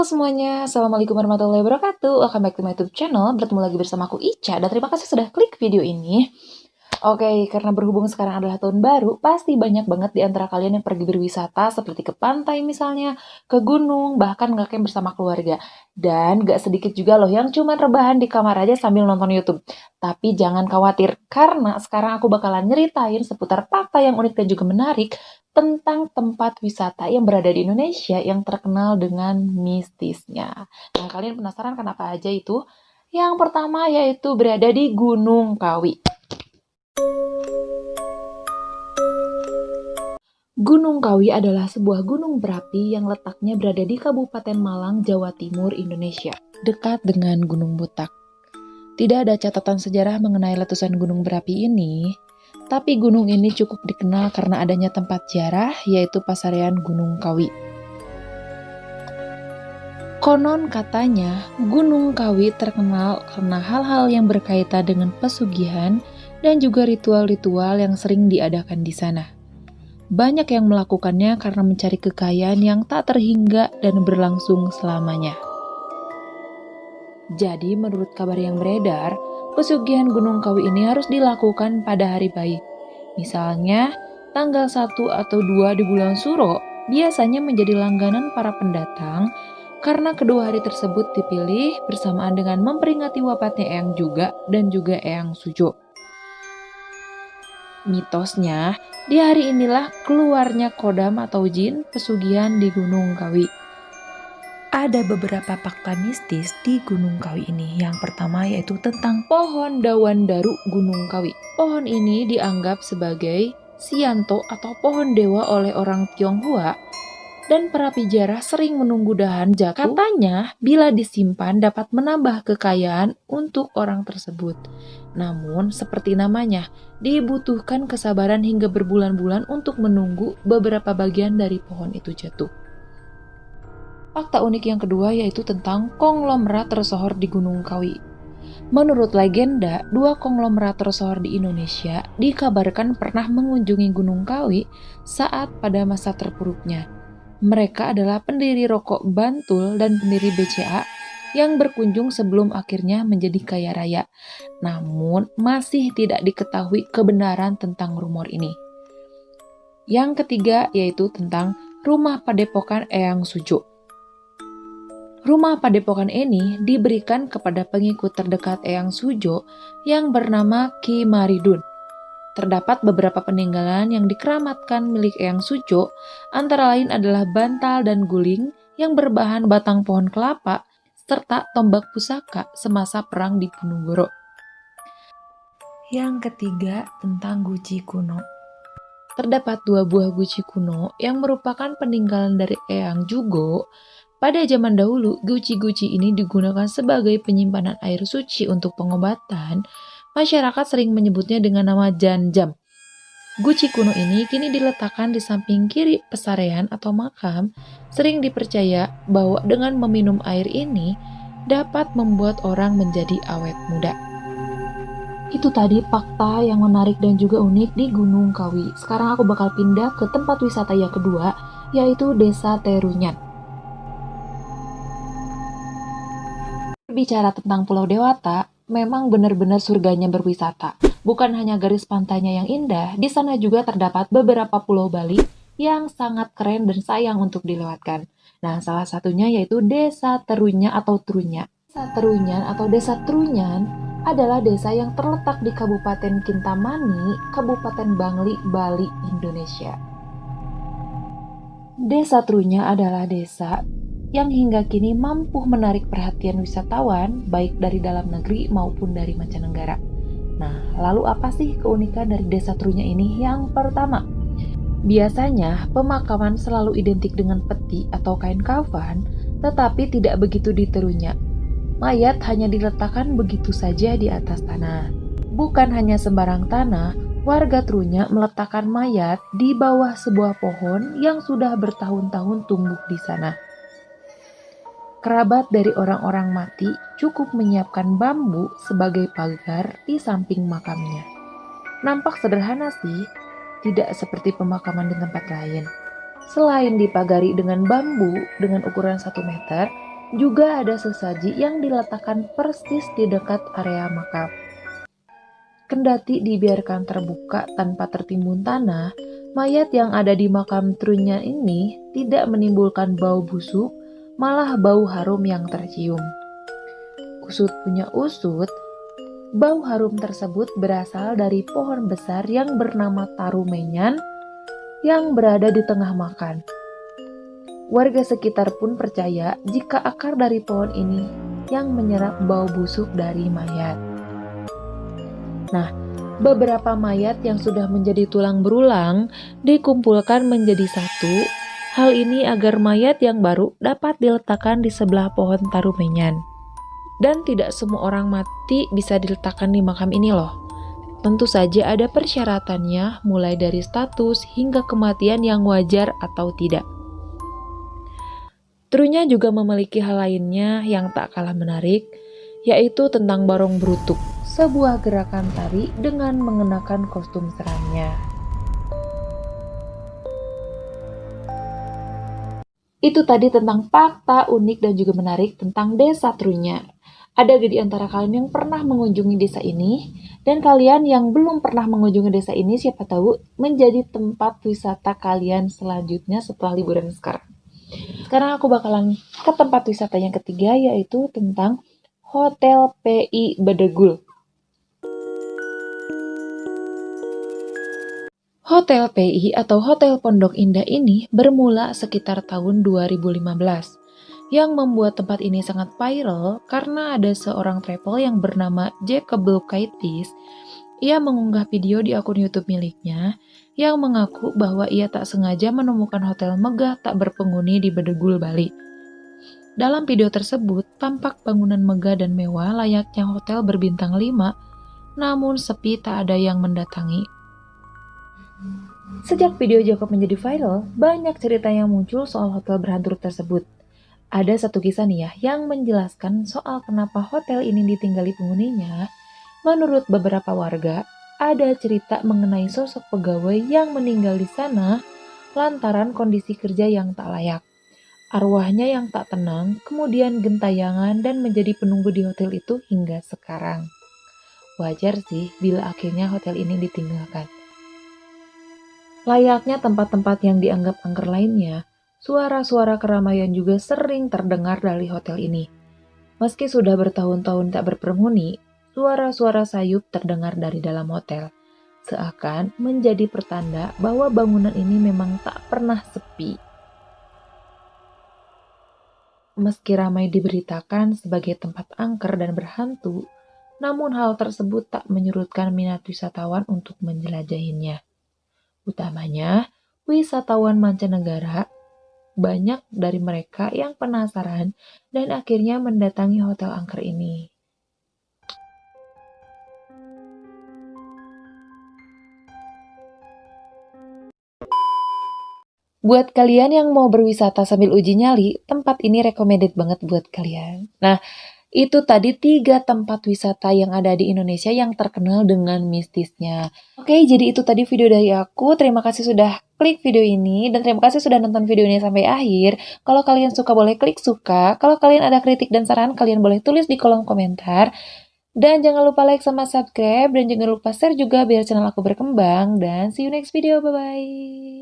semuanya, Assalamualaikum warahmatullahi wabarakatuh. Welcome back to my YouTube channel. Bertemu lagi bersama aku Ica dan terima kasih sudah klik video ini. Oke, karena berhubung sekarang adalah tahun baru, pasti banyak banget di antara kalian yang pergi berwisata seperti ke pantai misalnya, ke gunung, bahkan ngecamp bersama keluarga. Dan gak sedikit juga loh yang cuma rebahan di kamar aja sambil nonton YouTube. Tapi jangan khawatir, karena sekarang aku bakalan nyeritain seputar fakta yang unik dan juga menarik tentang tempat wisata yang berada di Indonesia yang terkenal dengan mistisnya. Nah, kalian penasaran kenapa aja itu? Yang pertama yaitu berada di Gunung Kawi. Gunung Kawi adalah sebuah gunung berapi yang letaknya berada di Kabupaten Malang, Jawa Timur, Indonesia, dekat dengan Gunung Butak. Tidak ada catatan sejarah mengenai letusan gunung berapi ini, tapi gunung ini cukup dikenal karena adanya tempat ziarah, yaitu Pasarean Gunung Kawi. Konon katanya, Gunung Kawi terkenal karena hal-hal yang berkaitan dengan pesugihan dan juga ritual-ritual yang sering diadakan di sana. Banyak yang melakukannya karena mencari kekayaan yang tak terhingga dan berlangsung selamanya. Jadi, menurut kabar yang beredar, pesugihan Gunung Kawi ini harus dilakukan pada hari baik. Misalnya, tanggal 1 atau 2 di bulan Suro biasanya menjadi langganan para pendatang karena kedua hari tersebut dipilih bersamaan dengan memperingati wafatnya Eyang Juga dan juga Eyang Sujo. Mitosnya, di hari inilah keluarnya kodam atau jin pesugihan di Gunung Kawi. Ada beberapa fakta mistis di Gunung Kawi ini. Yang pertama yaitu tentang pohon dawan daru Gunung Kawi. Pohon ini dianggap sebagai sianto atau pohon dewa oleh orang Tionghoa dan para pijarah sering menunggu dahan jatuh. Katanya bila disimpan dapat menambah kekayaan untuk orang tersebut. Namun seperti namanya, dibutuhkan kesabaran hingga berbulan-bulan untuk menunggu beberapa bagian dari pohon itu jatuh. Fakta unik yang kedua yaitu tentang konglomerat tersohor di Gunung Kawi. Menurut legenda, 2 konglomerat tersohor di Indonesia dikabarkan pernah mengunjungi Gunung Kawi saat pada masa terpuruknya. Mereka adalah pendiri rokok Bantul dan pendiri BCA yang berkunjung sebelum akhirnya menjadi kaya raya. Namun, masih tidak diketahui kebenaran tentang rumor ini. Yang ketiga yaitu tentang rumah padepokan Eyang Sujo. Rumah padepokan ini diberikan kepada pengikut terdekat Eyang Sujo yang bernama Ki Maridun. Terdapat beberapa peninggalan yang dikeramatkan milik Eyang Sujo, antara lain adalah bantal dan guling yang berbahan batang pohon kelapa, serta tombak pusaka semasa perang di Diponegoro. Yang ketiga tentang guci kuno. Terdapat 2 buah guci kuno yang merupakan peninggalan dari Eyang Jugo. Pada zaman dahulu, guci-guci ini digunakan sebagai penyimpanan air suci untuk pengobatan. Masyarakat sering menyebutnya dengan nama Janjam. Guci kuno ini kini diletakkan di samping kiri pesarean atau makam. Sering dipercaya bahwa dengan meminum air ini dapat membuat orang menjadi awet muda. Itu tadi fakta yang menarik dan juga unik di Gunung Kawi. Sekarang aku bakal pindah ke tempat wisata yang kedua, yaitu Desa Terunyan. Bicara tentang Pulau Dewata, memang benar-benar surganya berwisata. Bukan hanya garis pantainya yang indah, di sana juga terdapat beberapa pulau Bali yang sangat keren dan sayang untuk dilewatkan. Nah, salah satunya yaitu Desa Terunyan atau Trunyan. Desa Terunyan atau Desa Trunyan adalah desa yang terletak di Kabupaten Kintamani, Kabupaten Bangli, Bali, Indonesia. Desa Trunyan adalah desa yang hingga kini mampu menarik perhatian wisatawan baik dari dalam negeri maupun dari mancanegara. Nah, lalu apa sih keunikan dari Desa Trunyan ini? Yang pertama, biasanya pemakaman selalu identik dengan peti atau kain kafan, tetapi tidak begitu di Trunyan. Mayat hanya diletakkan begitu saja di atas tanah. Bukan hanya sembarang tanah, warga Trunyan meletakkan mayat di bawah sebuah pohon yang sudah bertahun-tahun tumbuh di sana. Kerabat dari orang-orang mati cukup menyiapkan bambu sebagai pagar di samping makamnya. Nampak sederhana sih, tidak seperti pemakaman di tempat lain. Selain dipagari dengan bambu dengan ukuran 1 meter, Juga ada sesaji yang diletakkan persis di dekat area makam. Kendati dibiarkan terbuka tanpa tertimbun tanah, mayat yang ada di makam Trunya ini tidak menimbulkan bau busuk, malah bau harum yang tercium. Usut punya usut, bau harum tersebut berasal dari pohon besar yang bernama Tarumenyan yang berada di tengah makam. Warga sekitar pun percaya jika akar dari pohon ini yang menyerap bau busuk dari mayat. Nah, beberapa mayat yang sudah menjadi tulang berulang dikumpulkan menjadi satu. Hal ini agar mayat yang baru dapat diletakkan di sebelah pohon Tarumenyan. Dan tidak semua orang mati bisa diletakkan di makam ini loh. Tentu saja ada persyaratannya, mulai dari status hingga kematian yang wajar atau tidak. Trunya juga memiliki hal lainnya yang tak kalah menarik, yaitu tentang Barong Brutuk, sebuah gerakan tari dengan mengenakan kostum seramnya. Itu tadi tentang fakta unik dan juga menarik tentang desa Trunya. Ada di antara kalian yang pernah mengunjungi desa ini, dan kalian yang belum pernah mengunjungi desa ini siapa tahu menjadi tempat wisata kalian selanjutnya setelah liburan sekarang. Sekarang aku bakalan ke tempat wisata yang ketiga, yaitu tentang Hotel PI Bedegul. Hotel PI atau Hotel Pondok Indah ini bermula sekitar tahun 2015. Yang membuat tempat ini sangat viral karena ada seorang travel yang bernama Jacob Kaitis. Ia mengunggah video di akun YouTube miliknya yang mengaku bahwa ia tak sengaja menemukan hotel megah tak berpenghuni di Bedegul, Bali. Dalam video tersebut, tampak bangunan megah dan mewah layaknya hotel berbintang 5, namun sepi tak ada yang mendatangi. Sejak video Jacob menjadi viral, banyak cerita yang muncul soal hotel berhantu tersebut. Ada satu kisah nih ya yang menjelaskan soal kenapa hotel ini ditinggali penghuninya. Menurut beberapa warga, ada cerita mengenai sosok pegawai yang meninggal di sana lantaran kondisi kerja yang tak layak. Arwahnya yang tak tenang, kemudian gentayangan dan menjadi penunggu di hotel itu hingga sekarang. Wajar sih bila akhirnya hotel ini ditinggalkan. Layaknya tempat-tempat yang dianggap angker lainnya, suara-suara keramaian juga sering terdengar dari hotel ini. Meski sudah bertahun-tahun tak berpenghuni, suara-suara sayup terdengar dari dalam hotel, seakan menjadi pertanda bahwa bangunan ini memang tak pernah sepi. Meski ramai diberitakan sebagai tempat angker dan berhantu, namun hal tersebut tak menyurutkan minat wisatawan untuk menjelajahinya. Utamanya, wisatawan mancanegara, banyak dari mereka yang penasaran dan akhirnya mendatangi hotel angker ini. Buat kalian yang mau berwisata sambil uji nyali, tempat ini recommended banget buat kalian. Nah, itu tadi 3 tempat wisata yang ada di Indonesia yang terkenal dengan mistisnya. Oke, jadi itu tadi video dari aku. Terima kasih sudah klik video ini dan terima kasih sudah nonton video ini sampai akhir. Kalau kalian suka boleh klik suka. Kalau kalian ada kritik dan saran, kalian boleh tulis di kolom komentar. Dan jangan lupa like sama subscribe dan jangan lupa share juga biar channel aku berkembang. Dan see you next video. Bye-bye.